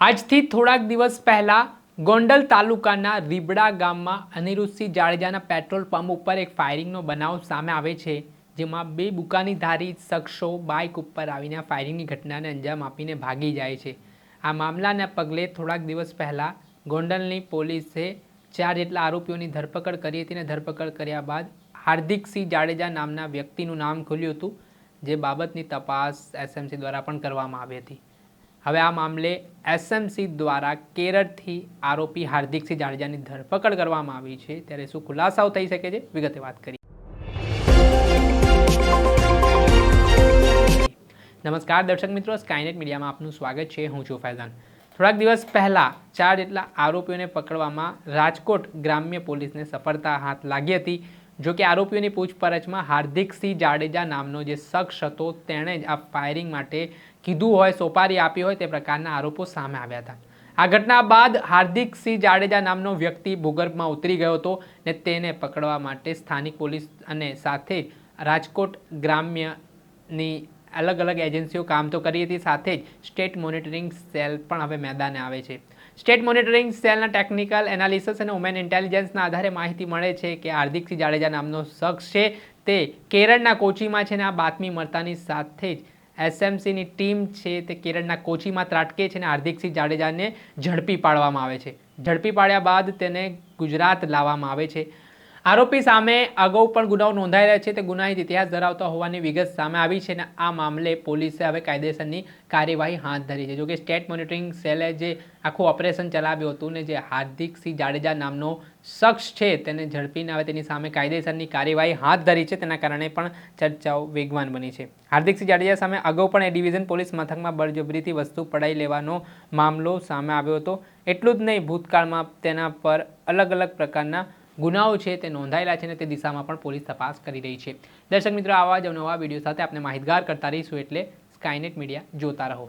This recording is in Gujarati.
આજથી થોડાક દિવસ પહેલા ગોંડલ તાલુકાના રીબડા ગામમાં અનિરુદ્ધસિંહ જાડેજાના પેટ્રોલ પંપ ઉપર એક ફાયરિંગનો બનાવ સામે આવે છે, જેમાં બે બુકાનીધારી શખ્સો બાઇક ઉપર આવીને ફાયરિંગની ઘટનાને અંજામ આપીને ભાગી જાય છે। આ મામલાના પગલે થોડાક દિવસ પહેલા ગોંડલની પોલીસે 4 જેટલા આરોપીઓની ધરપકડ કરી હતી અને ધરપકડ કર્યા બાદ હાર્દિકસિંહ જાડેજા નામના વ્યક્તિનું નામ ખુલ્યું હતું, જે બાબતની તપાસ એસએમસી દ્વારા પણ કરવામાં આવી હતી। હવે આ મામલે એસએમસી દ્વારા કેરળથી આરોપી હાર્દિકસિંહ જાડેજાની ધરપકડ કરવામાં આવી છે, ત્યારે શું ખુલાસાઓ થઈ શકે છે, વિગતે વાત કરીએ। નમસ્કાર દર્શક મિત્રો, સ્કાયનેટ મીડિયામાં આપનું સ્વાગત છે। હું છું ફૈઝાન। થોડાક દિવસ પહેલા 4 જેટલા આરોપીઓને પકડવામાં રાજકોટ ગ્રામ્ય પોલીસને સફળતા હાથ લાગી હતી। જો કે આરોપીઓની પૂછપરછમાં હાર્દિકસિંહ જાડેજા નામનો જે શખ્સ હતો, તેણે જ આ ફાયરિંગ માટે કીધું હોય, સોપારી આપી હોય તે પ્રકારના આરોપો સામે આવ્યા હતા। આ ઘટના બાદ હાર્દિકસિંહ જાડેજા નામનો વ્યક્તિ ભૂગર્ભમાં ઉતરી ગયો હતો ને તેને પકડવા માટે સ્થાનિક પોલીસ અને સાથે રાજકોટ ગ્રામ્યની અલગ અલગ એજન્સીઓ કામ તો કરી હતી, સાથે જ સ્ટેટ મોનિટરિંગ સેલ પણ હવે મેદાને આવે છે। સ્ટેટ મોનિટરિંગ સેલના ટેકનિકલ એનાલિસિસ અને વુમેન ઇન્ટેલિજન્સના આધારે માહિતી મળે છે કે હાર્દિકસિંહ જાડેજા નામનો શખ્સ છે તે કેરળના કોચીમાં છે ને આ બાતમી મળતાની સાથે જ એસએમસીની ટીમ છે તે કેરળના કોચીમાં ત્રાટકે છે અને હાર્દિકસિંહ જાડેજાને ઝડપી પાડવામાં આવે છે। ઝડપી પાડ્યા બાદ તેને ગુજરાત લાવવામાં આવે છે। આરોપી સામે અગાઉ પણ ગુનાઓ નોંધાયેલા છે, તે ગુનાહિત ઇતિહાસ ધરાવતા હોવાની વિગત સામે આવી છે અને આ મામલે પોલીસે હવે કાયદેસરની કાર્યવાહી હાથ ધરી છે। જોકે સ્ટેટ મોનિટરિંગ સેલે જે આખું ઓપરેશન ચલાવ્યું હતું ને જે હાર્દિકસિંહ જાડેજા નામનો શખ્સ છે તેને ઝડપીને હવે તેની સામે કાયદેસરની કાર્યવાહી હાથ ધરી છે, તેના કારણે પણ ચર્ચાઓ વેગવાન બની છે। હાર્દિકસિંહ જાડેજા સામે અગાઉ પણ એ ડિવિઝન પોલીસ મથકમાં બળજબરીથી વસ્તુ પડાઈ લેવાનો મામલો સામે આવ્યો હતો। એટલું જ નહીં, ભૂતકાળમાં તેના પર અલગ અલગ પ્રકારના ગુનાઓ છે તે નોંધાયેલા છે અને તે દિશામાં પણ પોલીસ તપાસ કરી રહી છે। દર્શક મિત્રો, આવા જ નવા વિડીયો સાથે આપણે માહિતગાર કરતા રહીશું, એટલે સ્કાયનેટ મીડિયા જોતા રહો।